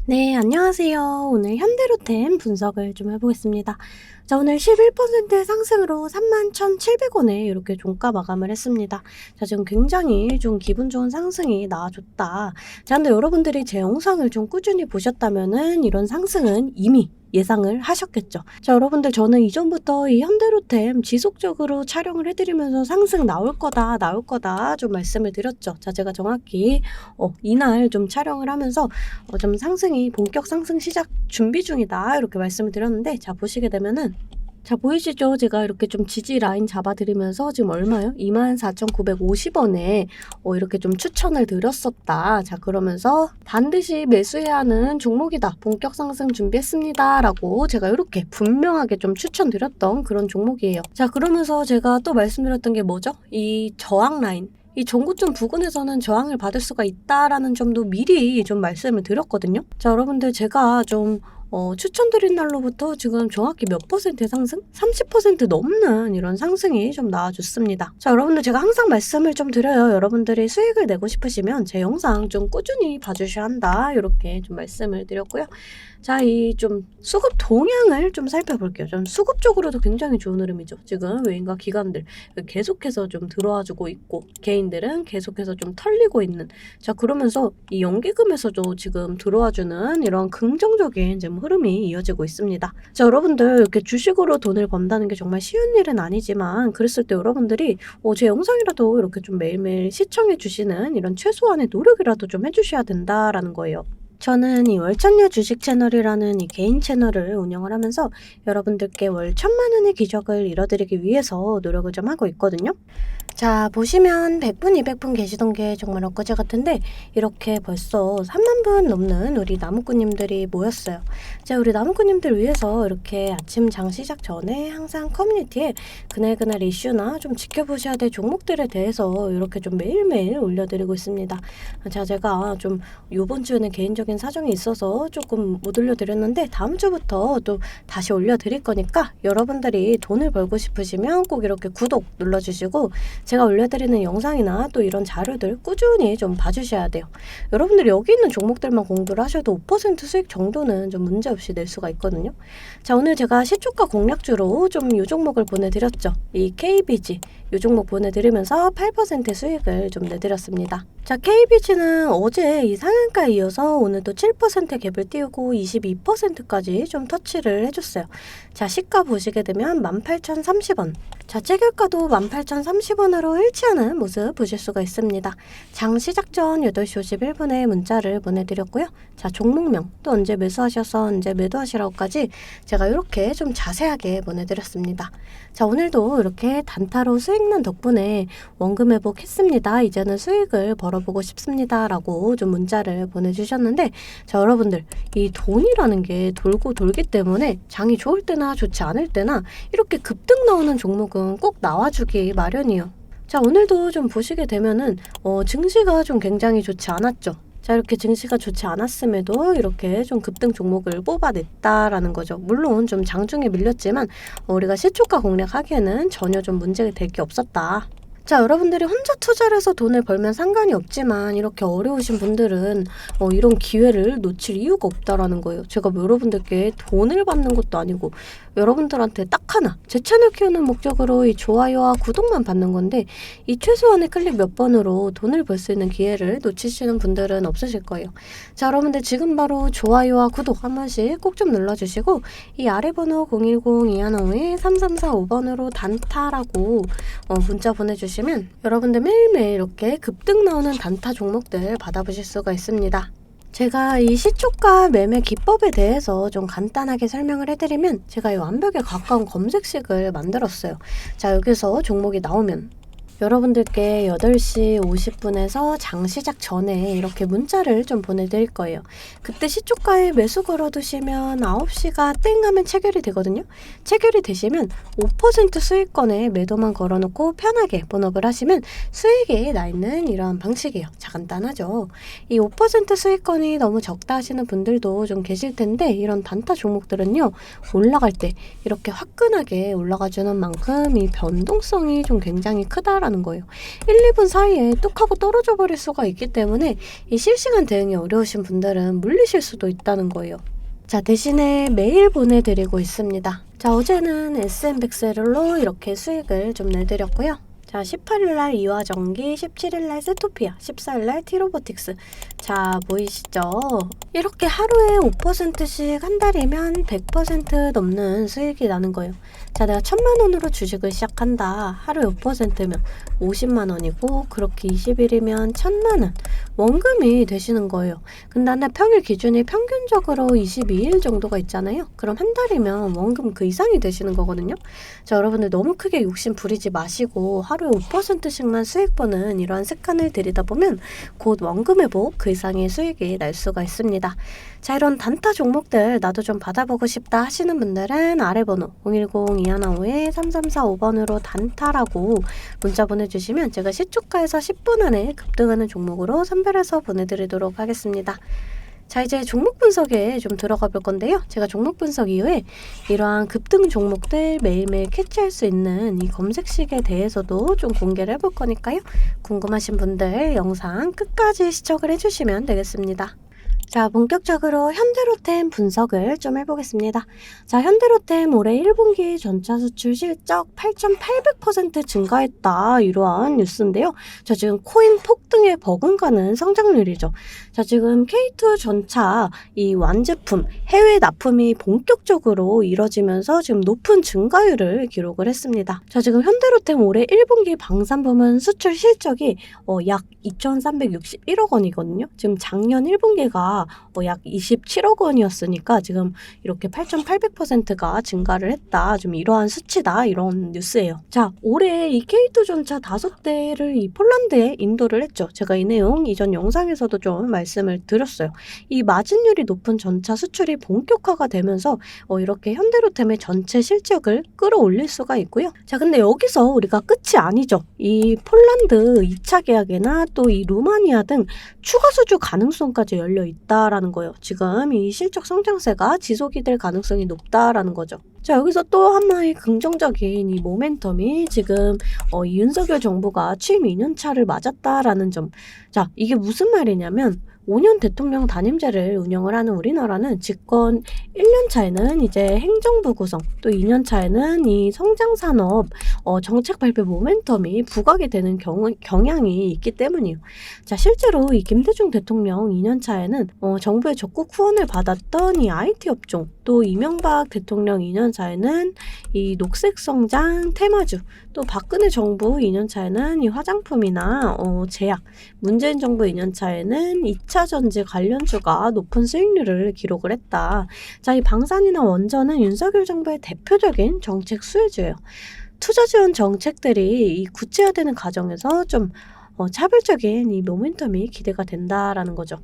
네, 안녕하세요. 오늘 현대로템 분석을 좀 해보겠습니다. 자, 오늘 11% 상승으로 31,700원에 이렇게 종가 마감을 했습니다. 자, 지금 굉장히 좀 기분 좋은 상승이 나와줬다. 자, 근데 여러분들이 제 영상을 좀 꾸준히 보셨다면은 이런 상승은 이미 예상을 하셨겠죠. 자, 여러분들 저는 이전부터 이 현대로템 지속적으로 촬영을 해드리면서 상승 나올 거다 좀 말씀을 드렸죠. 자, 제가 정확히 이날 좀 촬영을 하면서 좀 상승이 본격 상승 시작 준비 중이다 이렇게 말씀을 드렸는데, 자 보시게 되면은 자 보이시죠? 제가 이렇게 좀 지지 라인 잡아드리면서 지금 얼마요? 24,950원에 이렇게 좀 추천을 드렸었다. 자 그러면서 반드시 매수해야 하는 종목이다. 본격 상승 준비했습니다. 라고 제가 이렇게 분명하게 좀 추천드렸던 그런 종목이에요. 자 그러면서 제가 또 말씀드렸던 게 뭐죠? 이 저항 라인. 이 종고점 부근에서는 저항을 받을 수가 있다라는 점도 미리 좀 말씀을 드렸거든요. 자, 여러분들 제가 좀 추천드린 날로부터 지금 정확히 몇 퍼센트의 상승? 30% 넘는 이런 상승이 좀 나와줬습니다. 자, 여러분들 제가 항상 말씀을 좀 드려요. 여러분들이 수익을 내고 싶으시면 제 영상 좀 꾸준히 봐주셔야 한다. 이렇게 좀 말씀을 드렸고요. 자, 이 좀 수급 동향을 좀 살펴볼게요. 좀 수급 쪽으로도 굉장히 좋은 흐름이죠. 지금 외인과 기관들 계속해서 좀 들어와주고 있고, 개인들은 계속해서 좀 털리고 있는. 자, 그러면서 이 연기금에서도 지금 들어와주는 이런 긍정적인 지금 흐름이 이어지고 있습니다. 자, 여러분들 이렇게 주식으로 돈을 번다는 게 정말 쉬운 일은 아니지만, 그랬을 때 여러분들이 제 영상이라도 이렇게 좀 매일매일 시청해 주시는 이런 최소한의 노력이라도 좀 해주셔야 된다라는 거예요. 저는 이 월천녀 주식 채널이라는 이 개인 채널을 운영을 하면서 여러분들께 월 1,000만 원의 기적을 이뤄드리기 위해서 노력을 좀 하고 있거든요. 자, 보시면 100분, 200분 계시던 게 정말 엊그제 같은데 이렇게 벌써 3만 분 넘는 우리 나무꾼님들이 모였어요. 자, 우리 나무꾼님들 위해서 이렇게 아침 장 시작 전에 항상 커뮤니티에 그날 이슈나 좀 지켜보셔야 될 종목들에 대해서 이렇게 좀 매일매일 올려드리고 있습니다. 자, 제가 좀 요번 주에는 개인적인 사정이 있어서 조금 못 올려드렸는데 다음 주부터 또 다시 올려드릴 거니까 여러분들이 돈을 벌고 싶으시면 꼭 이렇게 구독 눌러주시고 제가 올려드리는 영상이나 또 이런 자료들 꾸준히 좀 봐주셔야 돼요. 여러분들이 여기 있는 종목들만 공부를 하셔도 5% 수익 정도는 좀 문제없이 낼 수가 있거든요. 자, 오늘 제가 시초가 공략주로 좀 이 종목을 보내드렸죠. 이 KBG 이 종목 보내드리면서 8% 수익을 좀 내드렸습니다. 자, KBG는 어제 이 상한가에 이어서 오늘도 7% 갭을 띄우고 22%까지 좀 터치를 해줬어요. 자, 시가 보시게 되면 18,030원. 자, 체결가도 18,030원으로 일치하는 모습 보실 수가 있습니다. 장 시작 전 8시 51분에 문자를 보내드렸고요. 자, 종목명 또 언제 매수하셔서 언제 매도하시라고까지 제가 이렇게 좀 자세하게 보내드렸습니다. 자, 오늘도 이렇게 단타로 수익난 덕분에 원금 회복했습니다. 이제는 수익을 벌어보고 싶습니다. 라고 좀 문자를 보내주셨는데, 자, 여러분들 이 돈이라는 게 돌고 돌기 때문에 장이 좋을 때나 좋지 않을 때나 이렇게 급등 나오는 종목은 꼭 나와주기 마련이에요. 자, 오늘도 좀 보시게 되면은 증시가 좀 굉장히 좋지 않았죠. 자, 이렇게 증시가 좋지 않았음에도 이렇게 좀 급등 종목을 뽑아냈다라는 거죠. 물론 좀 장중에 밀렸지만 우리가 시초가 공략하기에는 전혀 좀 문제가 될 게 없었다. 자, 여러분들이 혼자 투자를 해서 돈을 벌면 상관이 없지만 이렇게 어려우신 분들은 이런 기회를 놓칠 이유가 없다라는 거예요. 제가 뭐 여러분들께 돈을 받는 것도 아니고 여러분들한테 딱 하나 제 채널 키우는 목적으로 이 좋아요와 구독만 받는 건데 이 최소한의 클릭 몇 번으로 돈을 벌 수 있는 기회를 놓치시는 분들은 없으실 거예요. 자, 여러분들 지금 바로 좋아요와 구독 한 번씩 꼭 좀 눌러주시고 이 아래 번호 010-215-3345번으로 단타라고 문자 보내주시면 여러분들 매일매일 이렇게 급등 나오는 단타 종목들 받아보실 수가 있습니다. 제가 이 시초가 매매 기법에 대해서 좀 간단하게 설명을 해드리면 제가 이 완벽에 가까운 검색식을 만들었어요. 자, 여기서 종목이 나오면 여러분들께 8시 50분에서 장 시작 전에 이렇게 문자를 좀 보내드릴 거예요. 그때 시초가에 매수 걸어두시면 9시가 땡 하면 체결이 되거든요. 체결이 되시면 5% 수익권에 매도만 걸어놓고 편하게 본업을 하시면 수익이 나 있는 이런 방식이에요. 자, 간단하죠. 이 5% 수익권이 너무 적다 하시는 분들도 좀 계실 텐데 이런 단타 종목들은요. 올라갈 때 이렇게 화끈하게 올라가주는 만큼 이 변동성이 좀 굉장히 크다라는 있다라는 거예요. 1, 2분 사이에 뚝 하고 떨어져 버릴 수가 있기 때문에 이 실시간 대응이 어려우신 분들은 물리실 수도 있다는 거예요. 자, 대신에 매일 보내드리고 있습니다. 자, 어제는 SM백세룰로 이렇게 수익을 좀 내드렸고요. 자, 18일날 이화전기, 17일날 세토피아, 14일날 티로보틱스. 자, 보이시죠? 이렇게 하루에 5%씩 한 달이면 100% 넘는 수익이 나는 거예요. 자, 내가 1000만원으로 주식을 시작한다. 하루에 5%면 50만원이고, 그렇게 20일이면 1000만원. 원금이 되시는 거예요. 근데 한 달 평일 기준이 평균적으로 22일 정도가 있잖아요. 그럼 한 달이면 원금 그 이상이 되시는 거거든요. 자, 여러분들 너무 크게 욕심 부리지 마시고 하루에 5%씩만 수익 보는 이러한 습관을 들이다 보면 곧 원금 회복 그 이상의 수익이 날 수가 있습니다. 자, 이런 단타 종목들 나도 좀 받아보고 싶다 하시는 분들은 아래 번호 010-2155-3345번으로 단타라고 문자 보내주시면 제가 시초가에서 10분 안에 급등하는 종목으로 선별해서 보내드리도록 하겠습니다. 자, 이제 종목 분석에 좀 들어가 볼 건데요. 제가 종목 분석 이후에 이러한 급등 종목들 매일매일 캐치할 수 있는 이 검색식에 대해서도 좀 공개를 해볼 거니까요. 궁금하신 분들 영상 끝까지 시청을 해주시면 되겠습니다. 자, 본격적으로 현대로템 분석을 좀 해보겠습니다. 자, 현대로템 올해 1분기 전차 수출 실적 8,800% 증가했다. 이러한 뉴스인데요. 자, 지금 코인 폭등에 버금가는 성장률이죠. 자, 지금 K2 전차 이 완제품 해외 납품이 본격적으로 이뤄지면서 지금 높은 증가율을 기록을 했습니다. 자, 지금 현대로템 올해 1분기 방산부문 수출 실적이 약 2,361억 원이거든요. 지금 작년 1분기가 약 27억 원이었으니까 지금 이렇게 8,800%가 증가를 했다. 좀 이러한 수치다. 이런 뉴스예요. 자, 올해 이 K2 전차 5대를 이 폴란드에 인도를 했죠. 제가 이 내용 이전 영상에서도 좀 말씀을 드렸어요. 이 마진율이 높은 전차 수출이 본격화가 되면서 이렇게 현대로템의 전체 실적을 끌어올릴 수가 있고요. 자, 근데 여기서 우리가 끝이 아니죠. 이 폴란드 2차 계약이나 또 이 루마니아 등 추가 수주 가능성까지 열려 있다라는 거예요. 지금 이 실적 성장세가 지속이 될 가능성이 높다라는 거죠. 자, 여기서 또 하나의 긍정적인 이 모멘텀이 지금 이 윤석열 정부가 취임 2년 차를 맞았다라는 점. 자, 이게 무슨 말이냐면 5년 대통령 단임제를 운영을 하는 우리나라는 집권 1년 차에는 이제 행정부 구성, 또 2년 차에는 이 성장산업 정책 발표 모멘텀이 부각이 되는 경향이 있기 때문이에요. 자, 실제로 이 김대중 대통령 2년 차에는 정부의 적극 후원을 받았던 이 IT 업종, 또 이명박 대통령 2년 차에는 이 녹색 성장 테마주, 또 박근혜 정부 2년 차에는 이 화장품이나 제약, 문재인 정부 2년 차에는 2차 전지 관련주가 높은 수익률을 기록을 했다. 자, 이 방산이나 원전은 윤석열 정부의 대표적인 정책 수혜주예요. 투자 지원 정책들이 이 구체화되는 과정에서 좀 차별적인 이 모멘텀이 기대가 된다라는 거죠.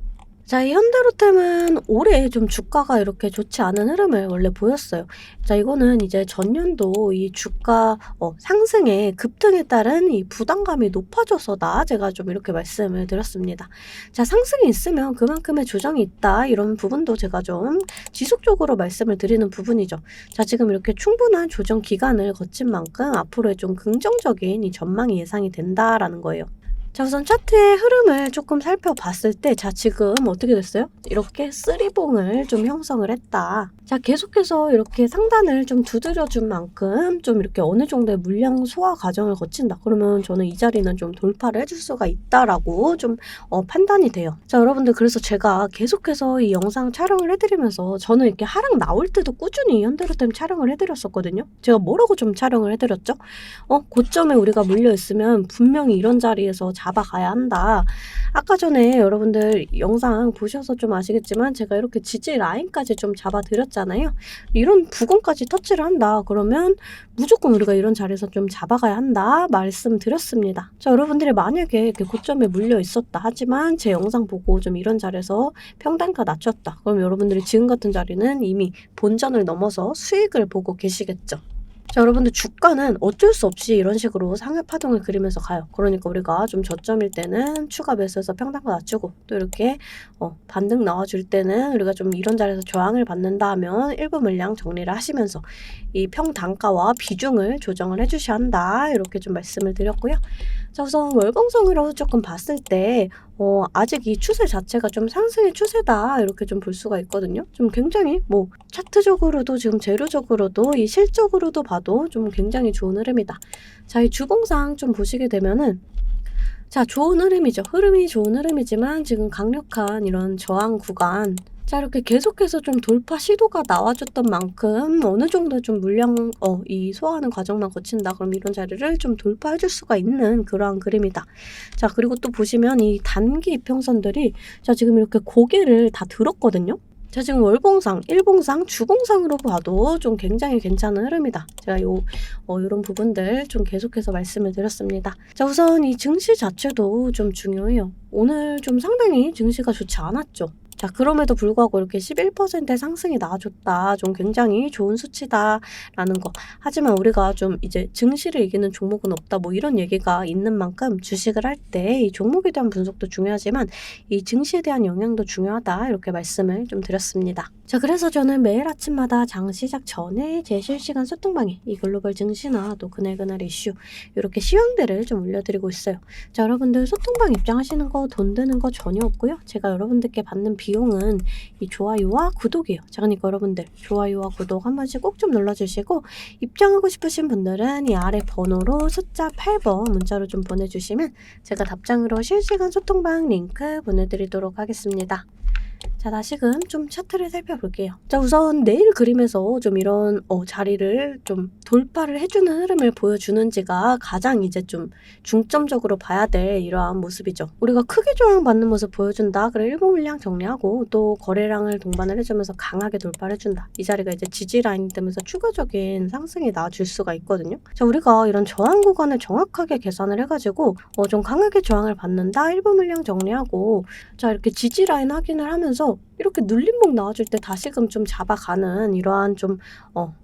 자, 이 현대로템은 올해 좀 주가가 이렇게 좋지 않은 흐름을 원래 보였어요. 자, 이거는 이제 전년도 이 주가 상승의 급등에 따른 이 부담감이 높아져서다. 제가 좀 이렇게 말씀을 드렸습니다. 자, 상승이 있으면 그만큼의 조정이 있다. 이런 부분도 제가 좀 지속적으로 말씀을 드리는 부분이죠. 자, 지금 이렇게 충분한 조정 기간을 거친 만큼 앞으로의 좀 긍정적인 이 전망이 예상이 된다라는 거예요. 자, 우선 차트의 흐름을 조금 살펴봤을 때, 자, 지금 어떻게 됐어요? 이렇게 쓰리봉을 좀 형성을 했다. 자, 계속해서 이렇게 상단을 좀 두드려준 만큼 좀 이렇게 어느 정도의 물량 소화 과정을 거친다. 그러면 저는 이 자리는 좀 돌파를 해줄 수가 있다라고 좀 판단이 돼요. 자, 여러분들, 그래서 제가 계속해서 이 영상 촬영을 해드리면서 저는 이렇게 하락 나올 때도 꾸준히 현대로템 촬영을 해드렸었거든요. 제가 뭐라고 좀 촬영을 해드렸죠? 고점에 우리가 물려있으면 분명히 이런 자리에서 잡아가야 한다. 아까 전에 여러분들 영상 보셔서 좀 아시겠지만 제가 이렇게 지지 라인까지 좀 잡아드렸잖아요. 이런 부근까지 터치를 한다. 그러면 무조건 우리가 이런 자리에서 좀 잡아가야 한다. 말씀드렸습니다. 자, 여러분들이 만약에 이렇게 고점에 물려 있었다. 하지만 제 영상 보고 좀 이런 자리에서 평단가 낮췄다. 그럼 여러분들이 지금 같은 자리는 이미 본전을 넘어서 수익을 보고 계시겠죠. 자, 여러분들, 주가는 어쩔 수 없이 이런 식으로 상하 파동을 그리면서 가요. 그러니까 우리가 좀 저점일 때는 추가 매수해서 평단가 낮추고, 또 이렇게 반등 나와줄 때는 우리가 좀 이런 자리에서 저항을 받는다 하면 일부 물량 정리를 하시면서 이 평단가와 비중을 조정을 해주셔야 한다. 이렇게 좀 말씀을 드렸고요. 자, 우선 월봉성으로 조금 봤을 때 아직 이 추세 자체가 좀 상승의 추세다 이렇게 좀 볼 수가 있거든요. 좀 굉장히 뭐 차트적으로도 지금 재료적으로도 이 실적으로도 봐도 좀 굉장히 좋은 흐름이다. 자, 이 주봉상 좀 보시게 되면은 자, 좋은 흐름이죠. 흐름이 좋은 흐름이지만 지금 강력한 이런 저항 구간, 자, 이렇게 계속해서 좀 돌파 시도가 나와줬던 만큼 어느 정도 좀 물량 이 소화하는 과정만 거친다 그럼 이런 자리를 좀 돌파해 줄 수가 있는 그러한 그림이다. 자, 그리고 또 보시면 이 단기 이평선들이 자, 지금 이렇게 고개를 다 들었거든요. 자, 지금 월봉상, 일봉상, 주봉상으로 봐도 좀 굉장히 괜찮은 흐름이다. 제가 요런 부분들 좀 계속해서 말씀을 드렸습니다. 자, 우선 이 증시 자체도 좀 중요해요. 오늘 좀 상당히 증시가 좋지 않았죠. 자, 그럼에도 불구하고 이렇게 11%의 상승이 나와줬다. 좀 굉장히 좋은 수치다라는 거. 하지만 우리가 좀 이제 증시를 이기는 종목은 없다. 뭐 이런 얘기가 있는 만큼 주식을 할 때 이 종목에 대한 분석도 중요하지만 이 증시에 대한 영향도 중요하다. 이렇게 말씀을 좀 드렸습니다. 자, 그래서 저는 매일 아침마다 장 시작 전에 제 실시간 소통방에 이 글로벌 증시나 또 그날 이슈 이렇게 시황들을 좀 올려드리고 있어요. 자, 여러분들 소통방 입장하시는 거 돈 드는 거 전혀 없고요. 제가 여러분들께 받는 비용은 이 좋아요와 구독이에요. 자, 그러니까 여러분들 좋아요와 구독 한 번씩 꼭 좀 눌러주시고 입장하고 싶으신 분들은 이 아래 번호로 숫자 8번 문자로 좀 보내주시면 제가 답장으로 실시간 소통방 링크 보내드리도록 하겠습니다. 자, 다시금 좀 차트를 살펴볼게요. 자, 우선 내일 그림에서 좀 이런 자리를 좀 돌파를 해주는 흐름을 보여주는지가 가장 이제 좀 중점적으로 봐야 될 이러한 모습이죠. 우리가 크게 조항받는 모습 보여준다. 그래 일봉 물량 정리하고 또 거래량을 동반을 해주면서 강하게 돌파를 해준다. 이 자리가 이제 지지 라인이 되면서 추가적인 상승이 나와줄 수가 있거든요. 자, 우리가 이런 저항 구간을 정확하게 계산을 해가지고 좀 강하게 저항을 받는다. 일봉 물량 정리하고 자, 이렇게 지지 라인 확인을 하면서 이렇게 눌림목 나와줄 때 다시금 좀 잡아가는 이러한 좀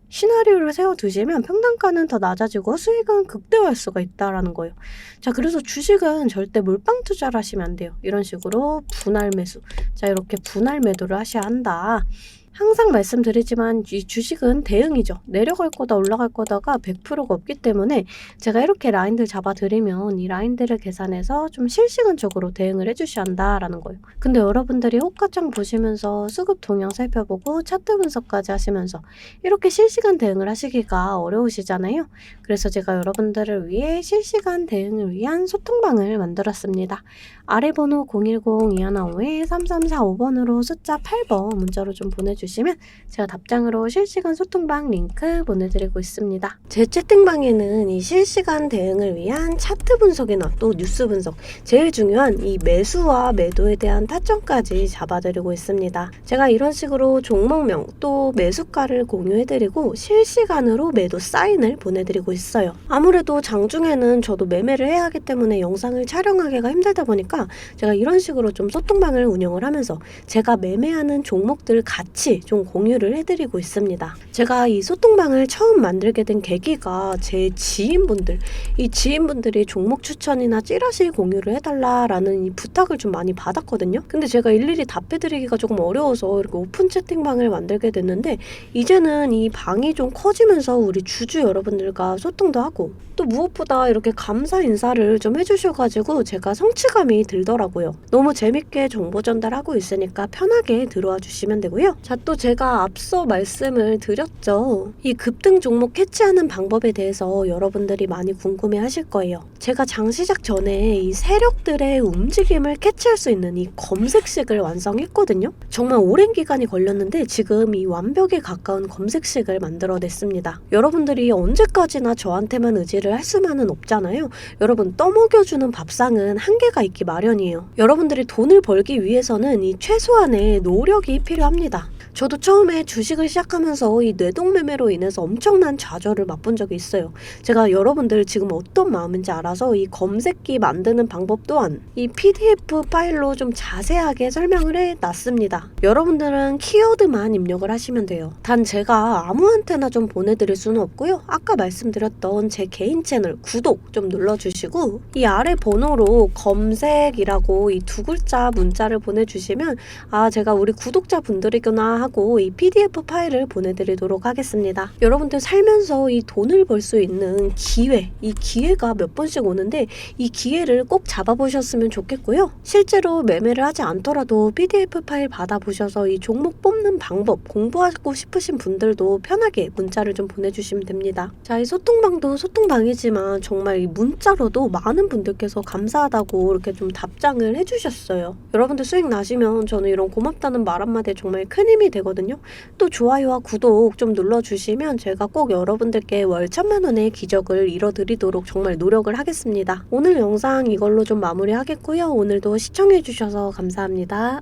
시나리오를 세워두시면 평단가는 더 낮아지고 수익은 극대화할 수가 있다라는 거예요. 자, 그래서 주식은 절대 몰빵 투자를 하시면 안 돼요. 이런 식으로 분할 매수. 자, 이렇게 분할 매도를 하셔야 한다. 항상 말씀드리지만 이 주식은 대응이죠. 내려갈 거다 올라갈 거다가 100%가 없기 때문에 제가 이렇게 라인들 잡아드리면 이 라인들을 계산해서 좀 실시간적으로 대응을 해주셔야 한다라는 거예요. 근데 여러분들이 호가창 보시면서 수급 동향 살펴보고 차트 분석까지 하시면서 이렇게 실시간 대응을 하시기가 어려우시잖아요. 그래서 제가 여러분들을 위해 실시간 대응을 위한 소통방을 만들었습니다. 아래 번호 010-2155-3345번으로 숫자 8번 문자로 좀 보내주시면 제가 답장으로 실시간 소통방 링크 보내드리고 있습니다. 제 채팅방에는 이 실시간 대응을 위한 차트 분석이나 또 뉴스 분석, 제일 중요한 이 매수와 매도에 대한 타점까지 잡아드리고 있습니다. 제가 이런 식으로 종목명 또 매수가를 공유해드리고 실시간으로 매도 사인을 보내드리고 있어요. 아무래도 장중에는 저도 매매를 해야 하기 때문에 영상을 촬영하기가 힘들다 보니까 제가 이런 식으로 좀 소통방을 운영을 하면서 제가 매매하는 종목들 같이 좀 공유를 해드리고 있습니다. 제가 이 소통방을 처음 만들게 된 계기가 제 지인분들, 이 지인분들이 종목 추천이나 찌라시 공유를 해달라라는 이 부탁을 좀 많이 받았거든요. 근데 제가 일일이 답해드리기가 조금 어려워서 이렇게 오픈 채팅방을 만들게 됐는데 이제는 이 방이 좀 커지면서 우리 주주 여러분들과 소통도 하고 또 무엇보다 이렇게 감사 인사를 좀 해주셔가지고 제가 성취감이 들더라고요. 너무 재밌게 정보 전달하고 있으니까 편하게 들어와 주시면 되고요. 자, 또 제가 앞서 말씀을 드렸죠. 이 급등 종목 캐치하는 방법에 대해서 여러분들이 많이 궁금해 하실 거예요. 제가 장 시작 전에 이 세력들의 움직임을 캐치할 수 있는 이 검색식을 완성했거든요. 정말 오랜 기간이 걸렸는데 지금 이 완벽에 가까운 검색식을 만들어냈습니다. 여러분들이 언제까지나 저한테만 의지를 할 수만은 없잖아요. 여러분, 떠먹여주는 밥상은 한계가 있기 마련이에요. 여러분들이 돈을 벌기 위해서는 이 최소한의 노력이 필요합니다. 저도 처음에 주식을 시작하면서 이 뇌동매매로 인해서 엄청난 좌절을 맛본 적이 있어요. 제가 여러분들 지금 어떤 마음인지 알아서 이 검색기 만드는 방법 또한 이 PDF 파일로 좀 자세하게 설명을 해놨습니다. 여러분들은 키워드만 입력을 하시면 돼요. 단 제가 아무한테나 좀 보내드릴 수는 없고요. 아까 말씀드렸던 제 개인 채널 구독 좀 눌러주시고 이 아래 번호로 검색이라고 이 두 글자 문자를 보내주시면 아, 제가 우리 구독자분들이구나 하고 이 PDF 파일을 보내드리도록 하겠습니다. 여러분들 살면서 이 돈을 벌 수 있는 기회, 이 기회가 몇 번씩 오는데 이 기회를 꼭 잡아보셨으면 좋겠고요. 실제로 매매를 하지 않더라도 PDF 파일 받아보셔서 이 종목 뽑는 방법 공부하고 싶으신 분들도 편하게 문자를 좀 보내주시면 됩니다. 자, 이 소통방도 소통방이지만 정말 이 문자로도 많은 분들께서 감사하다고 이렇게 좀 답장을 해주셨어요. 여러분들 수익 나시면 저는 이런 고맙다는 말 한마디에 정말 큰 힘이 되거든요. 또 좋아요와 구독 좀 눌러주시면 제가 꼭 여러분들께 월 1,000만 원의 기적을 이뤄드리도록 정말 노력을 하겠습니다. 오늘 영상 이걸로 좀 마무리하겠고요. 오늘도 시청해주셔서 감사합니다.